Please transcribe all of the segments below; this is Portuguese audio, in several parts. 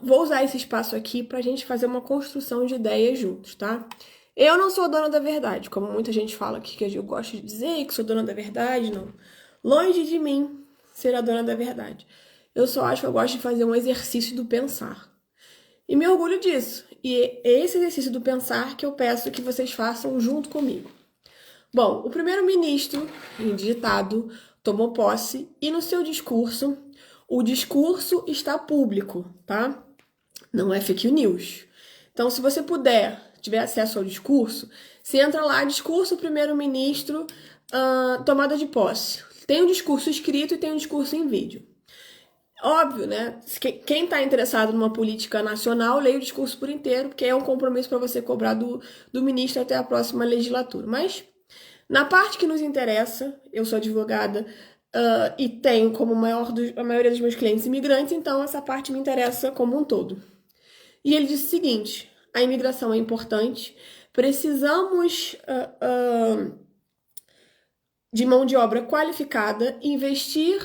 Vou usar esse espaço aqui para a gente fazer uma construção de ideias juntos, tá? Eu não sou dona da verdade, como muita gente fala aqui, que eu gosto de dizer que sou dona da verdade, não. Longe de mim ser a dona da verdade. Eu só acho que eu gosto de fazer um exercício do pensar. E me orgulho disso. E é esse exercício do pensar que eu peço que vocês façam junto comigo. Bom, o primeiro-ministro, indigitado, tomou posse e no seu discurso, o discurso está público, tá? Não é fake news. Então, se você puder, tiver acesso ao discurso, você entra lá, discurso primeiro-ministro, tomada de posse. Tem um discurso escrito e tem um discurso em vídeo. Óbvio, né? Quem está interessado numa política nacional, leia o discurso por inteiro, porque é um compromisso para você cobrar do ministro até a próxima legislatura. Mas, na parte que nos interessa, eu sou advogada e tenho como a maioria dos meus clientes imigrantes, então essa parte me interessa como um todo. E ele disse o seguinte: a imigração é importante, precisamos de mão de obra qualificada, investir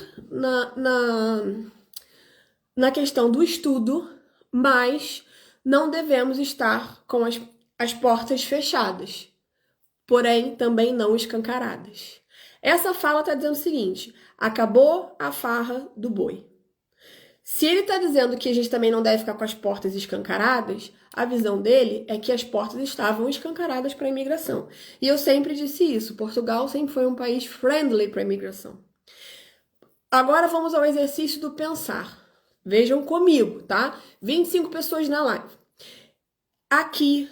na questão do estudo, mas não devemos estar com as portas fechadas, porém também não escancaradas. Essa fala está dizendo o seguinte: acabou a farra do boi. Se ele está dizendo que a gente também não deve ficar com as portas escancaradas, a visão dele é que as portas estavam escancaradas para a imigração. E eu sempre disse isso, Portugal sempre foi um país friendly para a imigração. Agora vamos ao exercício do pensar. Vejam comigo, tá? 25 pessoas na live. Aqui,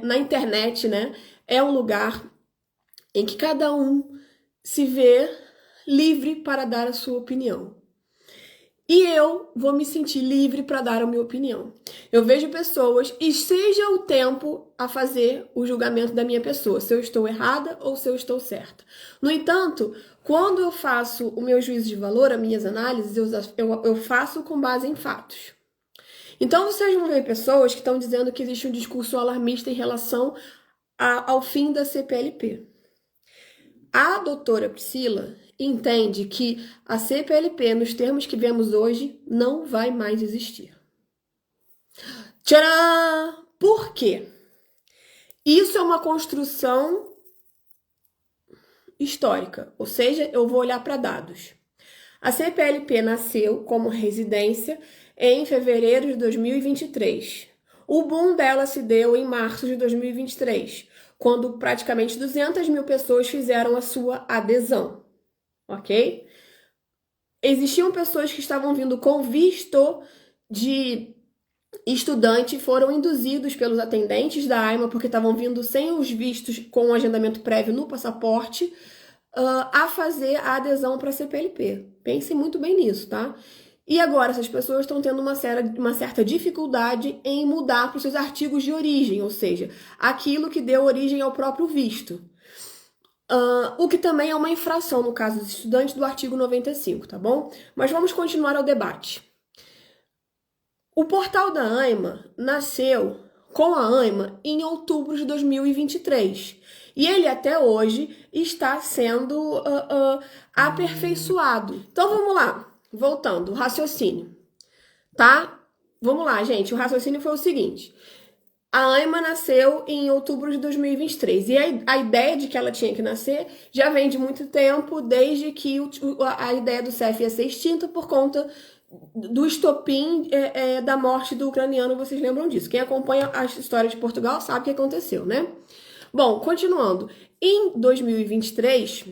na internet, né, é um lugar em que cada um se vê livre para dar a sua opinião. E eu vou me sentir livre para dar a minha opinião. Eu vejo pessoas e seja o tempo a fazer o julgamento da minha pessoa, se eu estou errada ou se eu estou certa. No entanto, quando eu faço o meu juízo de valor, as minhas análises, eu faço com base em fatos. Então, vocês vão ver pessoas que estão dizendo que existe um discurso alarmista em relação ao fim da CPLP. A doutora Priscila entende que a CPLP, nos termos que vemos hoje, não vai mais existir. Tcharam! Por quê? Isso é uma construção histórica, ou seja, eu vou olhar para dados. A CPLP nasceu como residência em fevereiro de 2023. O boom dela se deu em março de 2023, quando praticamente 200 mil pessoas fizeram a sua adesão. Ok? Existiam pessoas que estavam vindo com visto de estudante, foram induzidos pelos atendentes da AIMA, porque estavam vindo sem os vistos com o agendamento prévio no passaporte, a fazer a adesão para a CPLP. Pensem muito bem nisso, tá? E agora essas pessoas estão tendo uma certa dificuldade em mudar para os seus artigos de origem, ou seja, aquilo que deu origem ao próprio visto. O que também é uma infração no caso dos estudantes do artigo 95, tá bom? Mas vamos continuar ao debate. O portal da AIMA nasceu com a AIMA em outubro de 2023 e ele até hoje está sendo aperfeiçoado. Então vamos lá, voltando, o raciocínio, tá? Vamos lá, gente, o raciocínio foi o seguinte: a AIMA nasceu em outubro de 2023 e a ideia de que ela tinha que nascer já vem de muito tempo, desde que a ideia do CEF ia ser extinta por conta do estopim da morte do ucraniano. Vocês lembram disso? Quem acompanha a história de Portugal sabe o que aconteceu, né? Bom, continuando. Em 2023,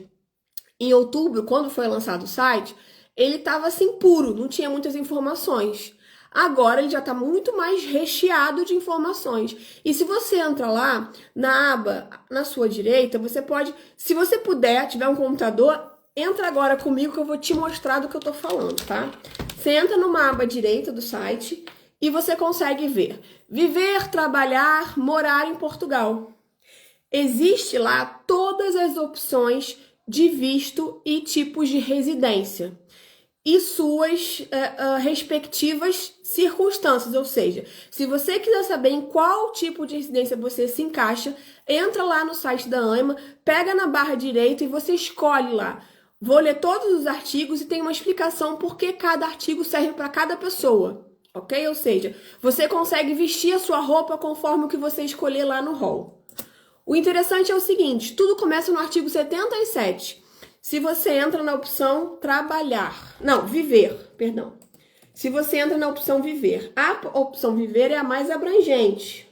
em outubro, quando foi lançado o site, ele estava assim puro, não tinha muitas informações. Agora ele já está muito mais recheado de informações. E se você entra lá, na aba, na sua direita, você pode, se você puder, tiver um computador, entra agora comigo que eu vou te mostrar do que eu tô falando, tá? Você entra numa aba direita do site e você consegue ver viver, trabalhar, morar em Portugal. Existe lá todas as opções de visto e tipos de residência e suas respectivas circunstâncias, ou seja, se você quiser saber em qual tipo de residência você se encaixa, entra lá no site da AIMA, pega na barra direita e você escolhe lá. Vou ler todos os artigos e tem uma explicação por que cada artigo serve para cada pessoa, ok? Ou seja, você consegue vestir a sua roupa conforme o que você escolher lá no hall. O interessante é o seguinte, tudo começa no artigo 77. Se você entra na opção viver, perdão. Se você entra na opção viver, a opção viver é a mais abrangente.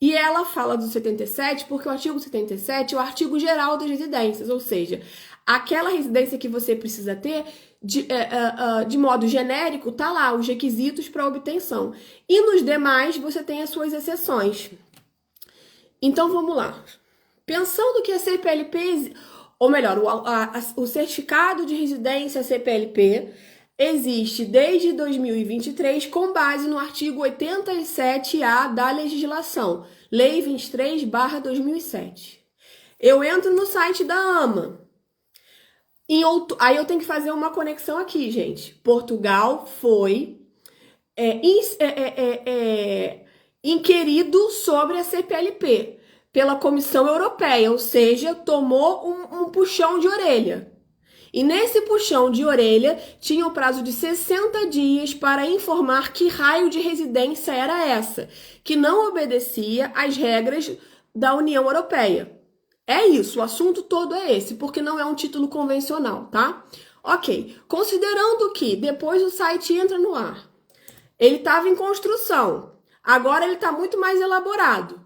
E ela fala do 77 porque o artigo 77 é o artigo geral das residências, ou seja, aquela residência que você precisa ter, de modo genérico, tá lá os requisitos para obtenção. E nos demais, você tem as suas exceções. Então, vamos lá. Pensando que a CPLP, ou melhor, o certificado de residência CPLP existe desde 2023 com base no artigo 87A da legislação, Lei 23/2007. Eu entro no site da AMA. Aí eu tenho que fazer uma conexão aqui, gente. Portugal foi inquirido sobre a CPLP pela Comissão Europeia, ou seja, tomou um puxão de orelha. E nesse puxão de orelha, tinha o prazo de 60 dias para informar que raio de residência era essa, que não obedecia às regras da União Europeia. É isso, o assunto todo é esse, porque não é um título convencional, tá? Ok, considerando que depois o site entra no ar, ele estava em construção, agora ele está muito mais elaborado.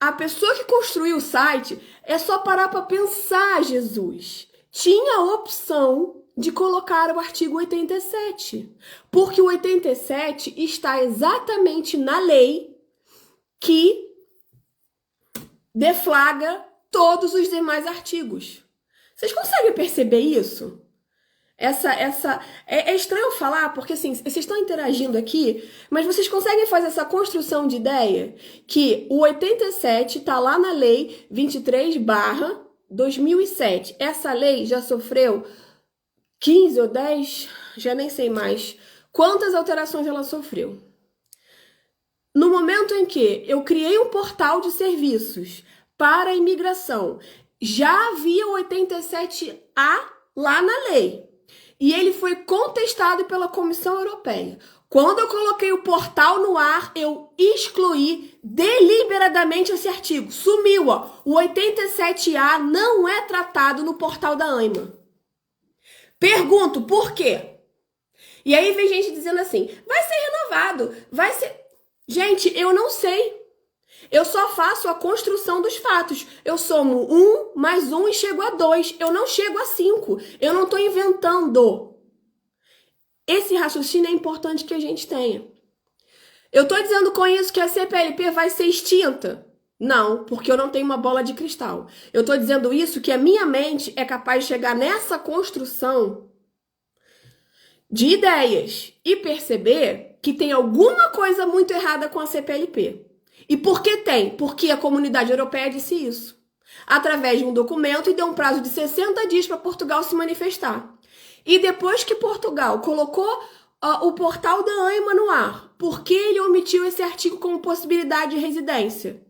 A pessoa que construiu o site é só parar para pensar, Jesus. Tinha a opção de colocar o artigo 87, porque o 87 está exatamente na lei que deflagra todos os demais artigos. Vocês conseguem perceber isso? É estranho falar, porque assim, vocês estão interagindo aqui, mas vocês conseguem fazer essa construção de ideia que o 87 está lá na lei 23/2007. Essa lei já sofreu 15 ou 10, já nem sei mais quantas alterações ela sofreu. No momento em que eu criei um portal de serviços para a imigração, já havia o 87A lá na lei. E ele foi contestado pela Comissão Europeia. Quando eu coloquei o portal no ar, eu excluí deliberadamente esse artigo. Sumiu, ó. O 87A não é tratado no portal da AIMA. Pergunto, por quê? E aí vem gente dizendo assim, vai ser renovado, vai ser... Gente, eu não sei. Eu só faço a construção dos fatos. Eu somo 1 mais 1 e chego a 2. Eu não chego a 5. Eu não estou inventando. Esse raciocínio é importante que a gente tenha. Eu estou dizendo com isso que a CPLP vai ser extinta? Não, porque eu não tenho uma bola de cristal. Eu estou dizendo isso que a minha mente é capaz de chegar nessa construção de ideias e perceber que tem alguma coisa muito errada com a CPLP. E por que tem? Porque a comunidade europeia disse isso. Através de um documento e deu um prazo de 60 dias para Portugal se manifestar. E depois que Portugal colocou o portal da AIMA no ar, por que ele omitiu esse artigo como possibilidade de residência?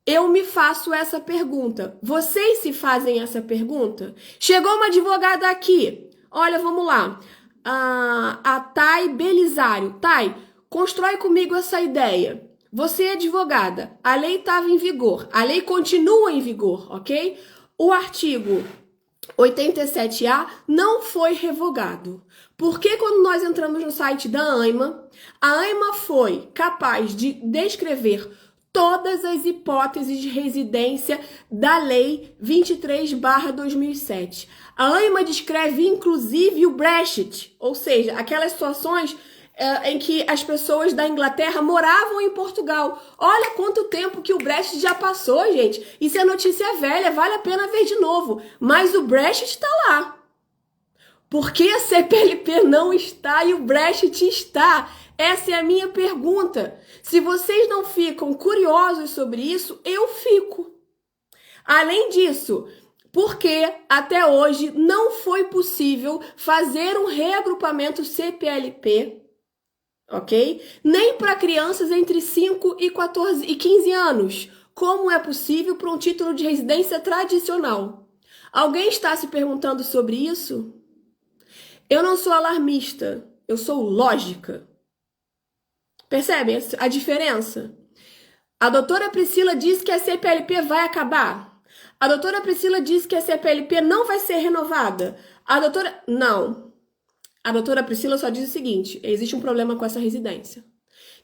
Eu me faço essa pergunta. Vocês se fazem essa pergunta? Chegou uma advogada aqui. Olha, vamos lá. A Thay Belisário. Thay, constrói comigo essa ideia. Você é advogada, a lei estava em vigor, a lei continua em vigor, ok? O artigo 87A não foi revogado. Porque quando nós entramos no site da AIMA, a AIMA foi capaz de descrever todas as hipóteses de residência da lei 23/2007. A AIMA descreve inclusive o Brexit, ou seja, aquelas situações em que as pessoas da Inglaterra moravam em Portugal. Olha quanto tempo que o Brexit já passou, gente. Isso é notícia velha, vale a pena ver de novo. Mas o Brexit está lá. Por que a CPLP não está e o Brexit está? Essa é a minha pergunta. Se vocês não ficam curiosos sobre isso, eu fico. Além disso, porque até hoje não foi possível fazer um reagrupamento CPLP, ok? Nem para crianças entre 5 e 14 e 15 anos, como é possível para um título de residência tradicional. Alguém está se perguntando sobre isso? Eu não sou alarmista, eu sou lógica. Percebem a diferença? A doutora Priscila disse que a CPLP vai acabar. A doutora Priscila disse que a CPLP não vai ser renovada. Não. A doutora Priscila só diz o seguinte: existe um problema com essa residência.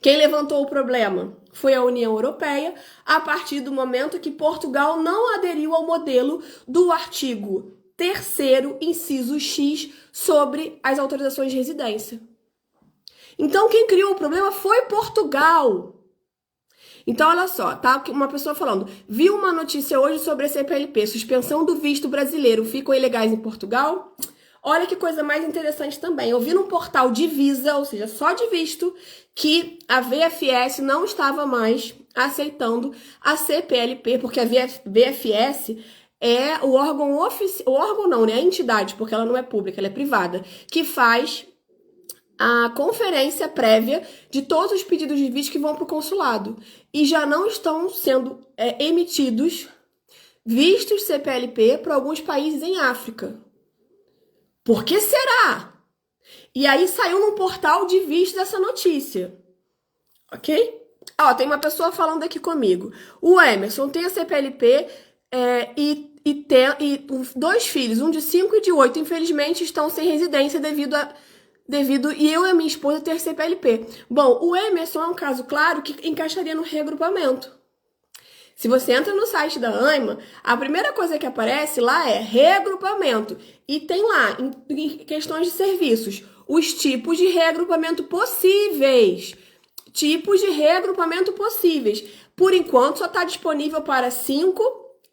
Quem levantou o problema foi a União Europeia, a partir do momento que Portugal não aderiu ao modelo do artigo 3º, inciso X, sobre as autorizações de residência. Então, quem criou o problema foi Portugal. Então, olha só, tá? Uma pessoa falando, vi uma notícia hoje sobre a CPLP, suspensão do visto brasileiro, ficam ilegais em Portugal? Olha que coisa mais interessante também. Eu vi num portal de visa, ou seja, só de visto, que a VFS não estava mais aceitando a CPLP, porque a VFS é o órgão oficial, o órgão não, né? A entidade, porque ela não é pública, ela é privada, que faz a conferência prévia de todos os pedidos de visto que vão para o consulado. E já não estão sendo emitidos vistos CPLP para alguns países em África. Por que será? E aí saiu num portal de visto dessa notícia. Ok? Ó, tem uma pessoa falando aqui comigo. O Emerson tem a CPLP e 2 filhos, um de 5 e de 8, infelizmente estão sem residência devido e eu e a minha esposa ter CPLP. Bom, o Emerson é um caso claro que encaixaria no reagrupamento. Se você entra no site da AIMA, a primeira coisa que aparece lá é reagrupamento. E tem lá, em questões de serviços, os tipos de reagrupamento possíveis. Tipos de reagrupamento possíveis. Por enquanto, só está disponível para 5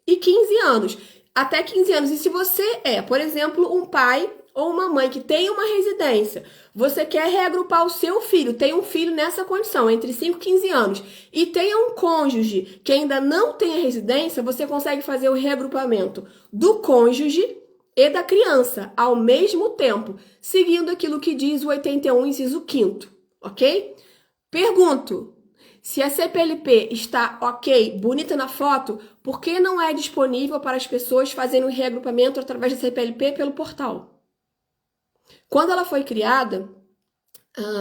e 15 anos. Até 15 anos. E se você é, por exemplo, um pai ou uma mãe que tem uma residência, você quer reagrupar o seu filho, tem um filho nessa condição, entre 5 e 15 anos, e tem um cônjuge que ainda não tem a residência, você consegue fazer o reagrupamento do cônjuge e da criança ao mesmo tempo, seguindo aquilo que diz o 81, inciso 5º, ok? Pergunto, se a CPLP está ok, bonita na foto, por que não é disponível para as pessoas fazerem o reagrupamento através da CPLP pelo portal? Quando ela foi criada,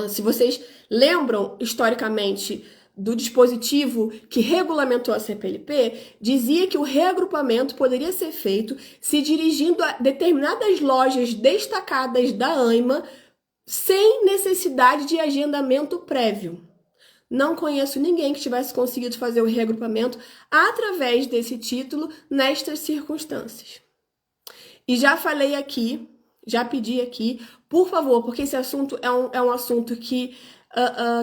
se vocês lembram historicamente do dispositivo que regulamentou a CPLP, dizia que o reagrupamento poderia ser feito se dirigindo a determinadas lojas destacadas da AIMA sem necessidade de agendamento prévio. Não conheço ninguém que tivesse conseguido fazer o reagrupamento através desse título nestas circunstâncias. E já falei aqui, já pedi aqui, por favor, porque esse assunto é um assunto que,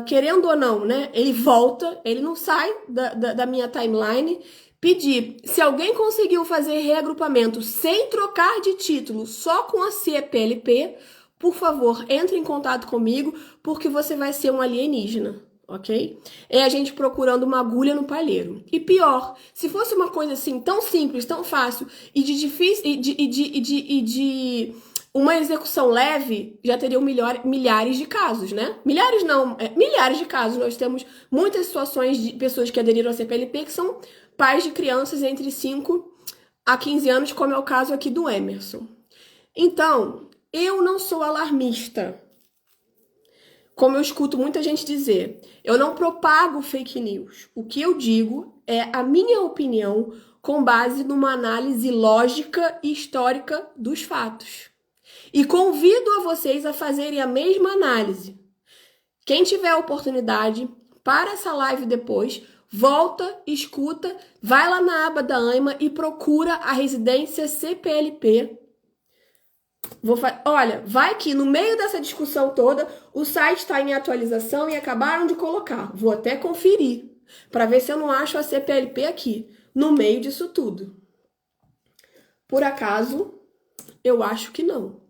querendo ou não, né, ele volta, ele não sai da minha timeline. Pedi, se alguém conseguiu fazer reagrupamento sem trocar de título, só com a CPLP, por favor, entre em contato comigo, porque você vai ser um alienígena, ok? É a gente procurando uma agulha no palheiro. E pior, se fosse uma coisa assim tão simples, tão fácil e de difícil de uma execução leve, já teriam milhares de casos, né? Milhares não, milhares de casos. Nós temos muitas situações de pessoas que aderiram à CPLP que são pais de crianças entre 5 a 15 anos, como é o caso aqui do Emerson. Então, eu não sou alarmista, como eu escuto muita gente dizer. Eu não propago fake news. O que eu digo é a minha opinião com base numa análise lógica e histórica dos fatos. E convido a vocês a fazerem a mesma análise. Quem tiver a oportunidade, para essa live depois, volta, escuta, vai lá na aba da AIMA e procura a residência CPLP. Olha, vai que no meio dessa discussão toda, o site está em atualização e acabaram de colocar. Vou até conferir, para ver se eu não acho a CPLP aqui, no meio disso tudo. Por acaso, eu acho que não.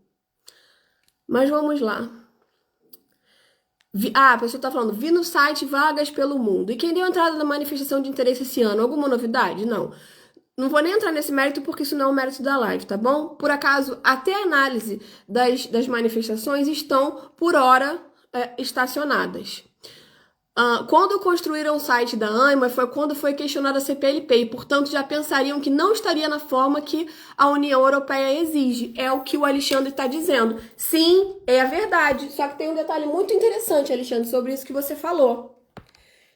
Mas vamos lá. A pessoa está falando, vi no site vagas pelo mundo. E quem deu entrada na manifestação de interesse esse ano? Alguma novidade? Não. Não vou nem entrar nesse mérito porque isso não é o mérito da live, tá bom? Por acaso, até a análise das manifestações estão, por hora, estacionadas. Quando construíram o site da ANMA foi quando foi questionada a CPLP e, portanto, já pensariam que não estaria na forma que a União Europeia exige. É o que o Alexandre está dizendo. Sim, é a verdade. Só que tem um detalhe muito interessante, Alexandre, sobre isso que você falou.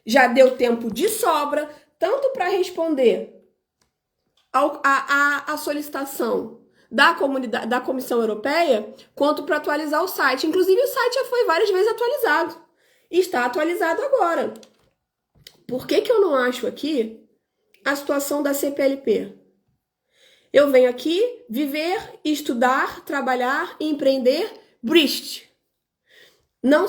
Já deu tempo de sobra, tanto para responder a solicitação da Comissão Europeia, quanto para atualizar o site. Inclusive, o site já foi várias vezes atualizado. E está atualizado agora. Por que eu não acho aqui a situação da CPLP? Eu venho aqui viver, estudar, trabalhar, empreender, Brist. Não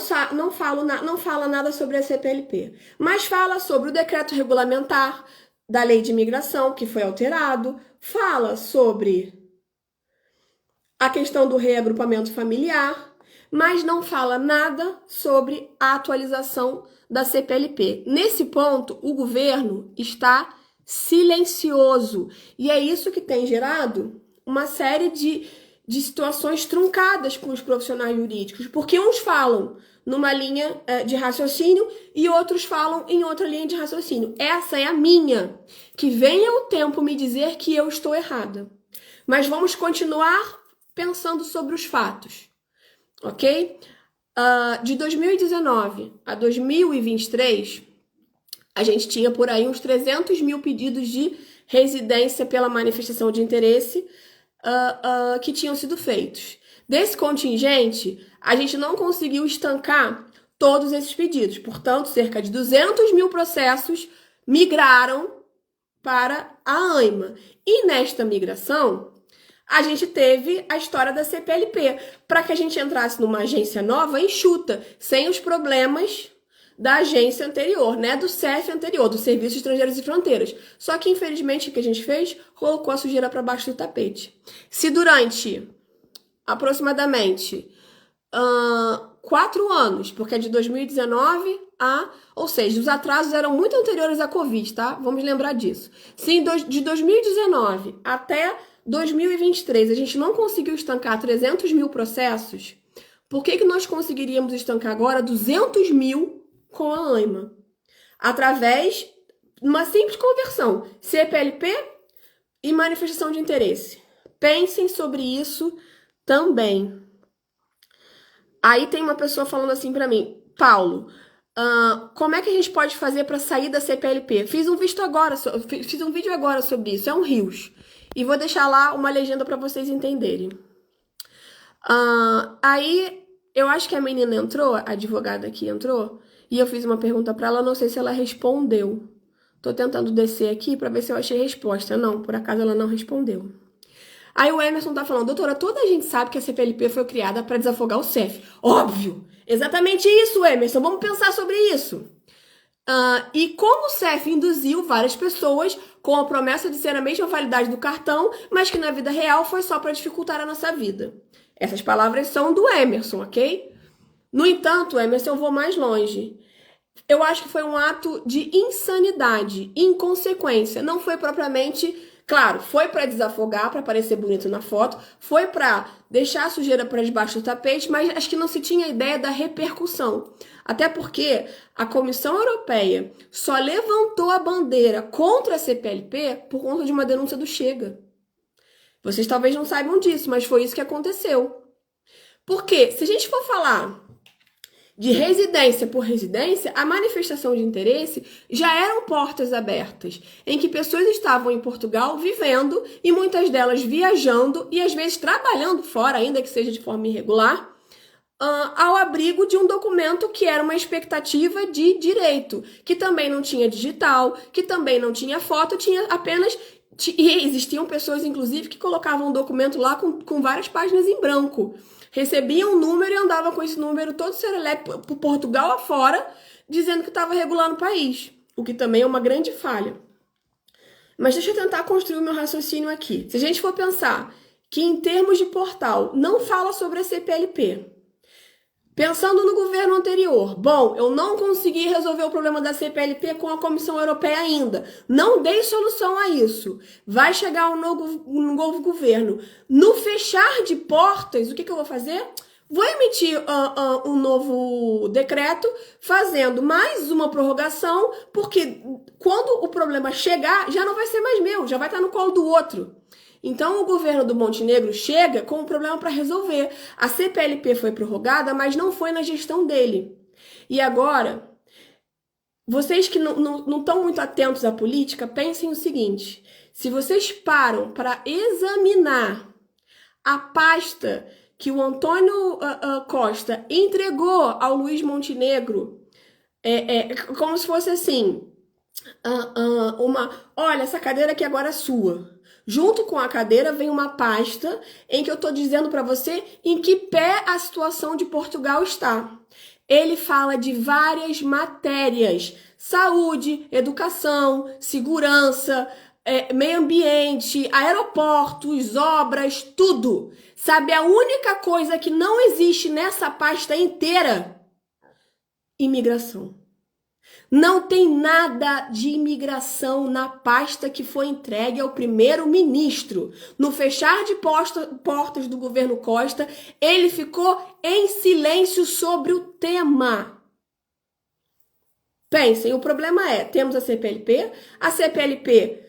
fala nada sobre a CPLP, mas fala sobre o decreto regulamentar da lei de imigração, que foi alterado, fala sobre a questão do reagrupamento familiar, mas não fala nada sobre a atualização da CPLP. Nesse ponto, o governo está silencioso. E é isso que tem gerado uma série de situações truncadas com os profissionais jurídicos, porque uns falam numa linha de raciocínio e outros falam em outra linha de raciocínio. Essa é a minha. Que venha o tempo me dizer que eu estou errada. Mas vamos continuar pensando sobre os fatos. Ok? De 2019 a 2023, a gente tinha por aí uns 300 mil pedidos de residência pela manifestação de interesse que tinham sido feitos. Desse contingente, a gente não conseguiu estancar todos esses pedidos. Portanto, cerca de 200 mil processos migraram para a ANMA. E nesta migração, a gente teve a história da CPLP, para que a gente entrasse numa agência nova enxuta, sem os problemas da agência anterior, né? Do CEF anterior, do Serviço de Estrangeiros e Fronteiras. Só que, infelizmente, o que a gente fez? Colocou a sujeira para baixo do tapete. Se durante aproximadamente 4 anos, porque é de 2019 ou seja, os atrasos eram muito anteriores à Covid, tá? Vamos lembrar disso. Se de 2019 até 2023 a gente não conseguiu estancar 300 mil processos, por que nós conseguiríamos estancar agora 200 mil com a ANMA? Através de uma simples conversão, CPLP e manifestação de interesse. Pensem sobre isso também. Aí tem uma pessoa falando assim pra mim, Paulo, como é que a gente pode fazer para sair da CPLP? Fiz um vídeo agora sobre isso, é um rios. E vou deixar lá uma legenda para vocês entenderem. Aí, eu acho que a menina entrou, a advogada aqui entrou, e eu fiz uma pergunta para ela, não sei se ela respondeu. Tô tentando descer aqui para ver se eu achei resposta. Não, por acaso ela não respondeu. Aí o Emerson tá falando, doutora, toda a gente sabe que a CPLP foi criada para desafogar o CEF. Óbvio! Exatamente isso, Emerson. Vamos pensar sobre isso. E como o CEF induziu várias pessoas com a promessa de ser a mesma validade do cartão, mas que na vida real foi só para dificultar a nossa vida. Essas palavras são do Emerson, ok? No entanto, Emerson, eu vou mais longe. Eu acho que foi um ato de insanidade, inconsequência. Não foi propriamente... Claro, foi para desafogar, para parecer bonito na foto, foi para deixar a sujeira para debaixo do tapete, mas acho que não se tinha ideia da repercussão. Até porque a Comissão Europeia só levantou a bandeira contra a CPLP por conta de uma denúncia do Chega. Vocês talvez não saibam disso, mas foi isso que aconteceu. Porque, se a gente for falar de residência por residência, a manifestação de interesse já eram portas abertas, em que pessoas estavam em Portugal vivendo e muitas delas viajando e às vezes trabalhando fora, ainda que seja de forma irregular, ao abrigo de um documento que era uma expectativa de direito, que também não tinha digital, que também não tinha foto, tinha apenas... E existiam pessoas, inclusive, que colocavam um documento lá com várias páginas em branco. Recebiam um número e andavam com esse número todo serelepe por Portugal afora, dizendo que estava regular no país, o que também é uma grande falha. Mas deixa eu tentar construir o meu raciocínio aqui. Se a gente for pensar que em termos de portal não fala sobre a CPLP, pensando no governo anterior, bom, eu não consegui resolver o problema da CPLP com a Comissão Europeia ainda. Não dei solução a isso. Vai chegar um novo governo. No fechar de portas, o que eu vou fazer? vou emitir um novo decreto fazendo mais uma prorrogação, porque quando o problema chegar, já não vai ser mais meu, já vai estar no colo do outro. Então, o governo do Montenegro chega com um problema para resolver. A CPLP foi prorrogada, mas não foi na gestão dele. E agora, vocês que não estão muito atentos à política, pensem o seguinte: se vocês param para examinar a pasta que o Antônio Costa entregou ao Luiz Montenegro, como se fosse assim, olha, essa cadeira aqui agora é sua. Junto com a cadeira vem uma pasta em que eu estou dizendo para você em que pé a situação de Portugal está. Ele fala de várias matérias: saúde, educação, segurança, meio ambiente, aeroportos, obras, tudo. Sabe a única coisa que não existe nessa pasta inteira? Imigração. Não tem nada de imigração na pasta que foi entregue ao primeiro-ministro. No fechar de portas do governo Costa, ele ficou em silêncio sobre o tema. Pensem, o problema temos a CPLP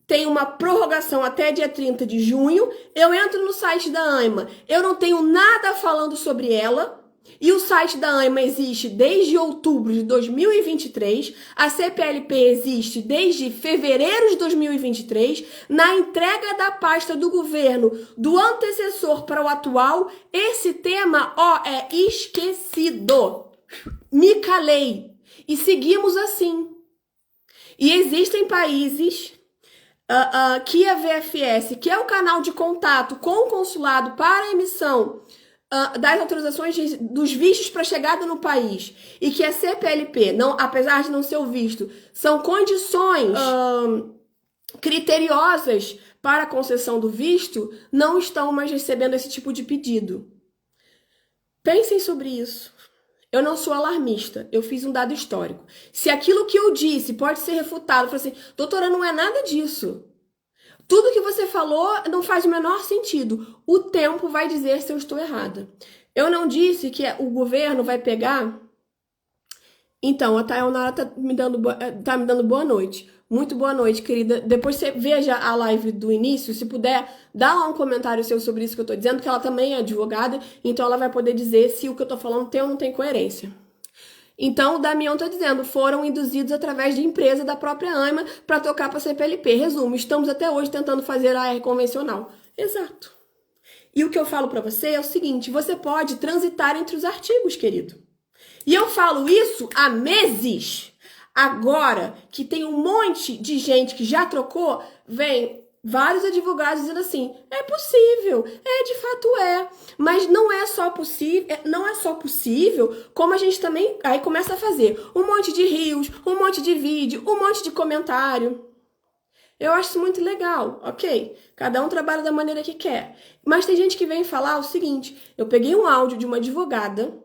tem uma prorrogação até dia 30 de junho, eu entro no site da AIMA, eu não tenho nada falando sobre ela, e o site da AIMA existe desde outubro de 2023, a CPLP existe desde fevereiro de 2023, na entrega da pasta do governo do antecessor para o atual, esse tema, é esquecido. Me calei. E seguimos assim. E existem países que a VFS, que é o canal de contato com o consulado para a emissão das autorizações dos vistos para chegada no país, e que a CPLP, apesar de não ser o visto, são condições criteriosas para a concessão do visto, não estão mais recebendo esse tipo de pedido. Pensem sobre isso. Eu não sou alarmista, eu fiz um dado histórico. Se aquilo que eu disse pode ser refutado, eu falei assim, doutora, não é nada disso. Tudo que você falou não faz o menor sentido. O tempo vai dizer se eu estou errada. Eu não disse que o governo vai pegar... Então, a Taionara tá me dando boa noite. Muito boa noite, querida. Depois você veja a live do início, se puder, dá lá um comentário seu sobre isso que eu tô dizendo, que ela também é advogada, então ela vai poder dizer se o que eu tô falando tem ou não tem coerência. Então, o Damião tá dizendo, foram induzidos através de empresa da própria AIMA para tocar para a CPLP. Resumo, estamos até hoje tentando fazer a AR convencional. Exato. E o que eu falo para você é o seguinte, você pode transitar entre os artigos, querido. E eu falo isso há meses. Agora que tem um monte de gente que já trocou, vem vários advogados dizendo assim, é possível, de fato é, mas não é só possível, como a gente também aí começa a fazer um monte de reels, um monte de vídeo, um monte de comentário. Eu acho isso muito legal, ok? Cada um trabalha da maneira que quer. Mas tem gente que vem falar o seguinte, eu peguei um áudio de uma advogada,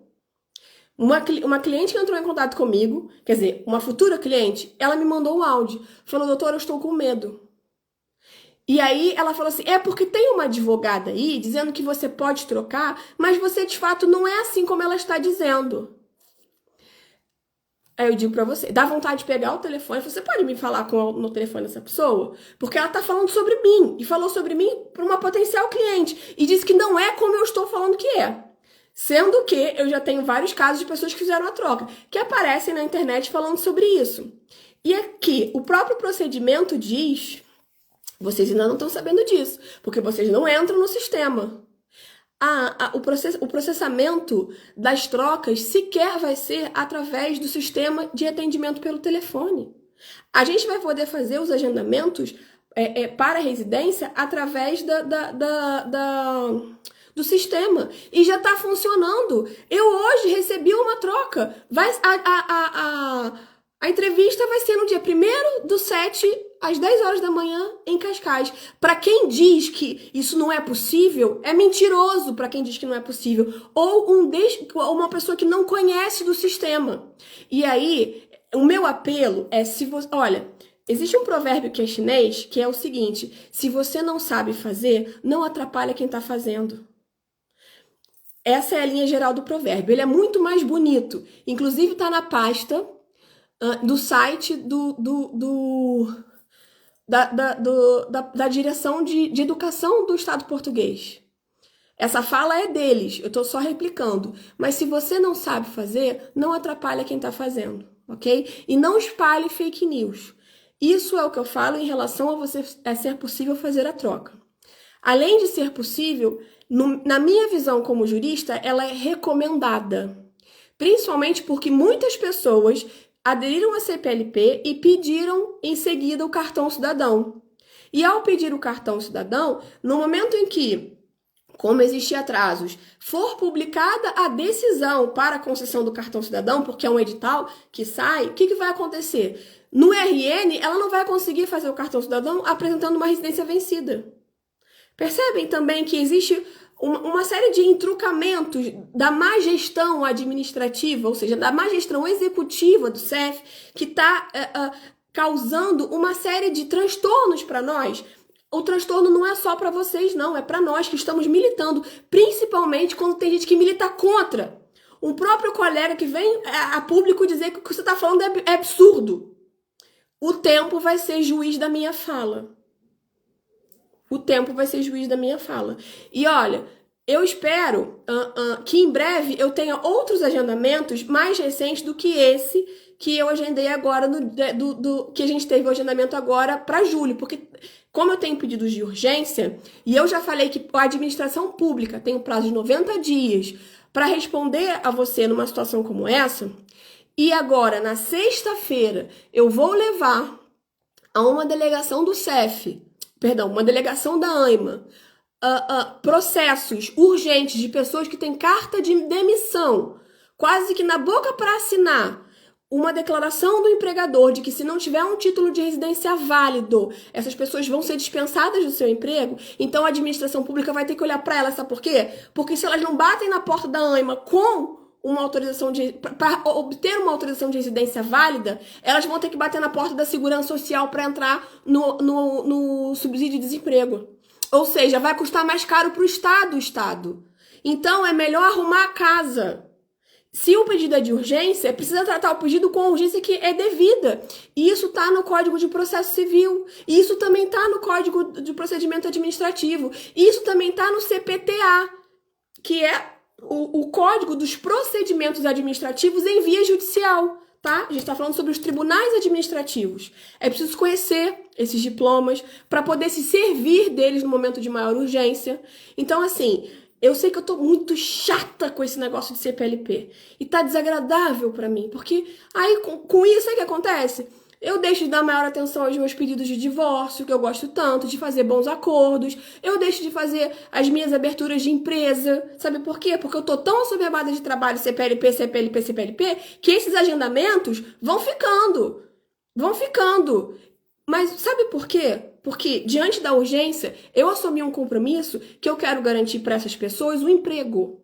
uma cliente que entrou em contato comigo, quer dizer, uma futura cliente, ela me mandou um áudio, falou, doutora, eu estou com medo. E aí ela falou assim, porque tem uma advogada aí dizendo que você pode trocar, mas você de fato não é assim como ela está dizendo. Aí eu digo pra você, dá vontade de pegar o telefone, você pode me falar no telefone dessa pessoa? Porque ela tá falando sobre mim, e falou sobre mim para uma potencial cliente, e disse que não é como eu estou falando que é. Sendo que eu já tenho vários casos de pessoas que fizeram a troca, que aparecem na internet falando sobre isso. E aqui, o próprio procedimento diz, vocês ainda não estão sabendo disso, porque vocês não entram no sistema. O processamento das trocas sequer vai ser através do sistema de atendimento pelo telefone. A gente vai poder fazer os agendamentos para a residência através do sistema. E já está funcionando. Eu hoje recebi uma troca. A entrevista vai ser no dia 1º/7, às 10 horas da manhã, em Cascais. Para quem diz que isso não é possível, é mentiroso para quem diz que não é possível. Ou uma pessoa que não conhece do sistema. E aí, o meu apelo é se você... Olha, existe um provérbio que é chinês, que é o seguinte, se você não sabe fazer, não atrapalha quem está fazendo. essa é a linha geral do provérbio. Ele é muito mais bonito. Inclusive está na pasta do site da Direção de Educação do Estado Português. Essa fala é deles, eu estou só replicando. Mas se você não sabe fazer, não atrapalha quem está fazendo, ok? E não espalhe fake news. Isso é o que eu falo em relação a ser possível fazer a troca. Além de ser possível, na minha visão como jurista, ela é recomendada. Principalmente porque muitas pessoas aderiram à CPLP e pediram em seguida o cartão cidadão. E ao pedir o cartão cidadão, no momento em que, como existem atrasos, for publicada a decisão para a concessão do cartão cidadão, porque é um edital que sai, o que vai acontecer? No RN, ela não vai conseguir fazer o cartão cidadão apresentando uma residência vencida. Percebem também que existe uma série de entrucamentos da má gestão administrativa, ou seja, da má gestão executiva do CEF, que está causando uma série de transtornos para nós. O transtorno não é só para vocês, não, é para nós que estamos militando, principalmente quando tem gente que milita contra. Um próprio colega que vem a público dizer que o que você está falando é absurdo. O tempo vai ser juiz da minha fala. O tempo vai ser juiz da minha fala. E olha, eu espero que em breve eu tenha outros agendamentos mais recentes do que esse que eu agendei agora, que a gente teve o agendamento agora para julho. Porque como eu tenho pedidos de urgência, e eu já falei que a administração pública tem um prazo de 90 dias para responder a você numa situação como essa, e agora, na sexta-feira, eu vou levar a uma delegação do CEF, uma delegação da AIMA, processos urgentes de pessoas que têm carta de demissão, quase que na boca para assinar, uma declaração do empregador de que se não tiver um título de residência válido, essas pessoas vão ser dispensadas do seu emprego, então a administração pública vai ter que olhar para elas, sabe por quê? Porque se elas não batem na porta da AIMA com uma autorização para obter uma autorização de residência válida, elas vão ter que bater na porta da Segurança Social para entrar no subsídio de desemprego. Ou seja, vai custar mais caro para o Estado. Então, é melhor arrumar a casa. Se o pedido é de urgência, precisa tratar o pedido com a urgência que é devida. E isso está no Código de Processo Civil. E isso também está no Código de Procedimento Administrativo. E isso também está no CPTA, que é o Código dos Procedimentos Administrativos em Via Judicial, tá? A gente está falando sobre os tribunais administrativos. É preciso conhecer esses diplomas para poder se servir deles no momento de maior urgência. Então, assim, eu sei que eu tô muito chata com esse negócio de CPLP. E tá desagradável para mim, porque aí com isso, sabe o que acontece? Eu deixo de dar maior atenção aos meus pedidos de divórcio, que eu gosto tanto, de fazer bons acordos. Eu deixo de fazer as minhas aberturas de empresa. Sabe por quê? Porque eu tô tão assoberbada de trabalho CPLP, que esses agendamentos vão ficando. Mas sabe por quê? Porque, diante da urgência, eu assumi um compromisso que eu quero garantir para essas pessoas o emprego.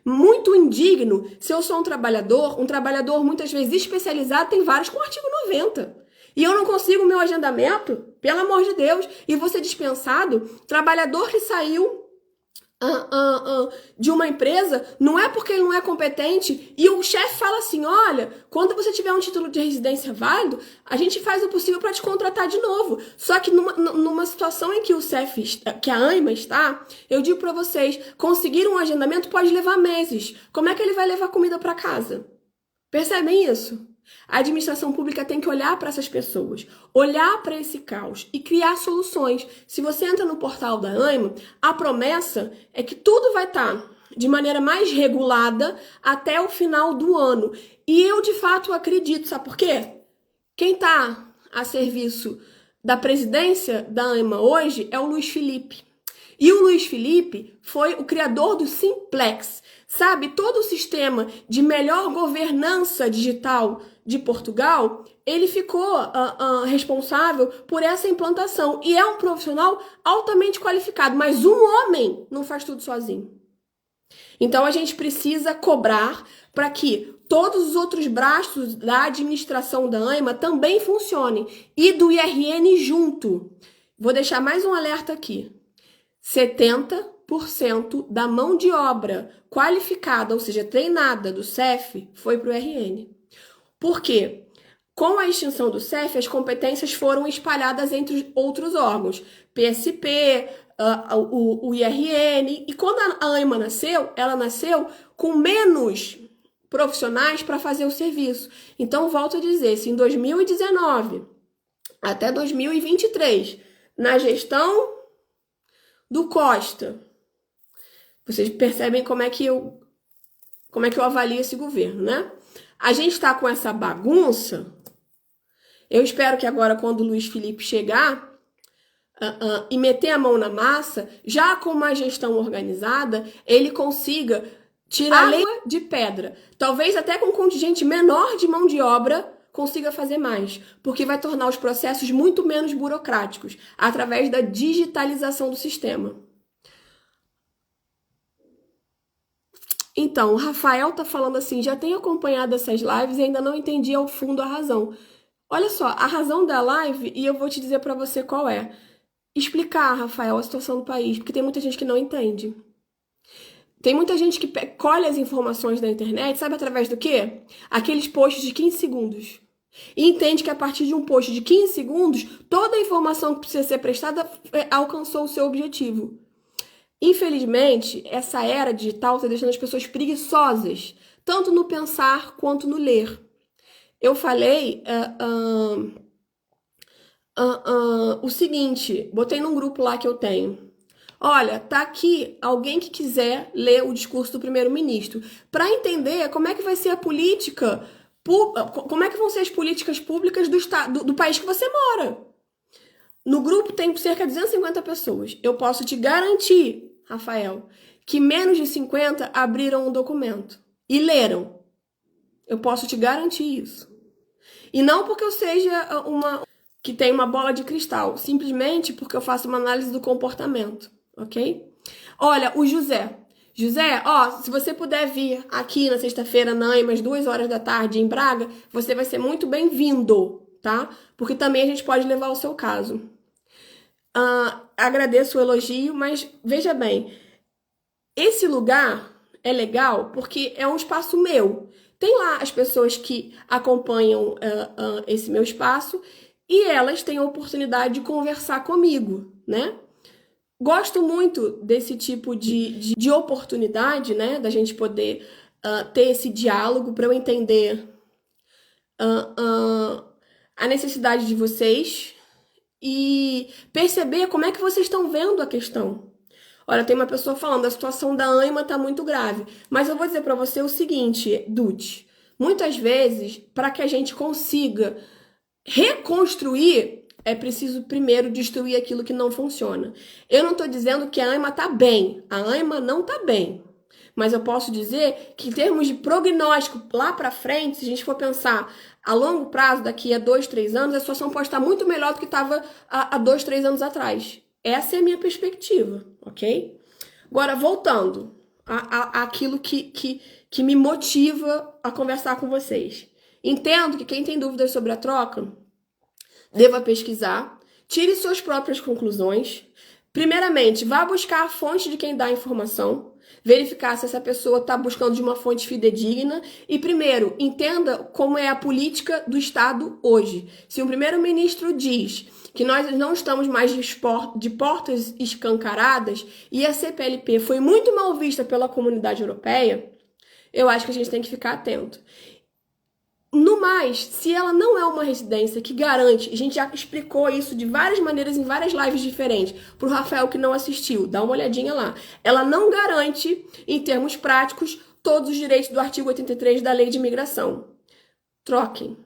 Muito indigno se eu sou um trabalhador muitas vezes especializado, tem vários com artigo 90. E eu não consigo o meu agendamento, pelo amor de Deus, e vou ser dispensado. Trabalhador que saiu de uma empresa, não é porque ele não é competente, e o chefe fala assim, olha, quando você tiver um título de residência válido, a gente faz o possível para te contratar de novo. Só que numa situação em que o CEF, que a AIMA está, eu digo para vocês, conseguir um agendamento pode levar meses. Como é que ele vai levar comida para casa? Percebem isso? A administração pública tem que olhar para essas pessoas, olhar para esse caos e criar soluções. Se você entra no portal da AIMA, a promessa é que tudo vai estar de maneira mais regulada até o final do ano. E eu, de fato, acredito. Sabe por quê? Quem está a serviço da presidência da AIMA hoje é o Luiz Felipe. E o Luiz Felipe foi o criador do Simplex. Sabe, todo o sistema de melhor governança digital de Portugal, ele ficou responsável por essa implantação. E é um profissional altamente qualificado, mas um homem não faz tudo sozinho. Então, a gente precisa cobrar para que todos os outros braços da administração da AIMA também funcionem. E do IRN junto. Vou deixar mais um alerta aqui. 70% 90% da mão de obra qualificada, ou seja, treinada do CEF, foi para o RN. Por quê? Com a extinção do CEF, as competências foram espalhadas entre outros órgãos, PSP, o IRN, e quando a ANIMA nasceu, ela nasceu com menos profissionais para fazer o serviço. Então, volto a dizer, se em 2019 até 2023, na gestão do Costa, vocês percebem como é que eu avalio esse governo, né? A gente está com essa bagunça. Eu espero que agora, quando o Luiz Felipe chegar e meter a mão na massa, já com uma gestão organizada, ele consiga tirar água de pedra. Talvez até com um contingente menor de mão de obra consiga fazer mais, porque vai tornar os processos muito menos burocráticos, através da digitalização do sistema. Então, o Rafael tá falando assim, já tenho acompanhado essas lives e ainda não entendi ao fundo a razão. Olha só, a razão da live, e eu vou te dizer para você qual é. Explicar, Rafael, a situação do país, porque tem muita gente que não entende. Tem muita gente que colhe as informações da internet, sabe através do quê? Aqueles posts de 15 segundos. E entende que a partir de um post de 15 segundos, toda a informação que precisa ser prestada alcançou o seu objetivo. Infelizmente, essa era digital está deixando as pessoas preguiçosas, tanto no pensar quanto no ler. Eu falei o seguinte, botei num grupo lá que eu tenho. Olha, tá aqui alguém que quiser ler o discurso do primeiro-ministro para entender como é que vai ser a política, como é que vão ser as políticas públicas do país que você mora. No grupo tem cerca de 250 pessoas. Eu posso te garantir, Rafael, que menos de 50 abriram um documento e leram. Eu posso te garantir isso. E não porque eu seja que tem uma bola de cristal, simplesmente porque eu faço uma análise do comportamento, ok? Olha, o José, se você puder vir aqui na sexta-feira, às 2h em Braga, você vai ser muito bem-vindo, tá? Porque também a gente pode levar o seu caso. Agradeço o elogio, mas veja bem, esse lugar é legal porque é um espaço meu. Tem lá as pessoas que acompanham esse meu espaço e elas têm a oportunidade de conversar comigo, né? Gosto muito desse tipo de oportunidade, né? Da gente poder ter esse diálogo para eu entender a necessidade de vocês e perceber como é que vocês estão vendo a questão. Olha, tem uma pessoa falando, a situação da ANIMA está muito grave. Mas eu vou dizer para você o seguinte, Dutti. Muitas vezes, para que a gente consiga reconstruir, é preciso primeiro destruir aquilo que não funciona. Eu não estou dizendo que a ANIMA está bem. A ANIMA não está bem. Mas eu posso dizer que em termos de prognóstico lá para frente, se a gente for pensar a longo prazo, daqui a 2, 3 anos, a situação pode estar muito melhor do que estava há 2, 3 anos atrás. Essa é a minha perspectiva, ok? Agora, voltando àquilo que me motiva a conversar com vocês. Entendo que quem tem dúvidas sobre a troca deva pesquisar, tire suas próprias conclusões. Primeiramente, vá buscar a fonte de quem dá a informação, verificar se essa pessoa está buscando de uma fonte fidedigna e, primeiro, entenda como é a política do Estado hoje. Se o primeiro-ministro diz que nós não estamos mais de portas escancaradas e a CPLP foi muito mal vista pela comunidade europeia, eu acho que a gente tem que ficar atento. No mais, se ela não é uma residência que garante, a gente já explicou isso de várias maneiras em várias lives diferentes, para o Rafael que não assistiu, dá uma olhadinha lá. Ela não garante, em termos práticos, todos os direitos do artigo 83 da Lei de Imigração. Troquem.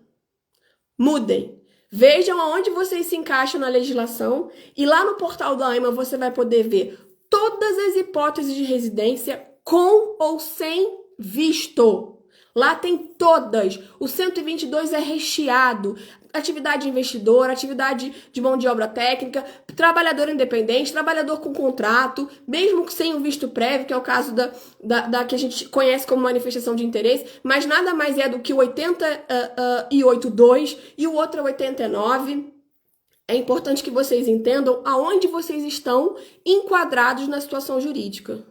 Mudem. Vejam aonde vocês se encaixam na legislação e lá no portal da ANIMA você vai poder ver todas as hipóteses de residência com ou sem visto. Lá tem todas. O 122 é recheado. Atividade investidora, atividade de mão de obra técnica, trabalhador independente, trabalhador com contrato, mesmo sem o visto prévio, que é o caso da que a gente conhece como manifestação de interesse, mas nada mais é do que o 88.2 e o outro é 89. É importante que vocês entendam aonde vocês estão enquadrados na situação jurídica.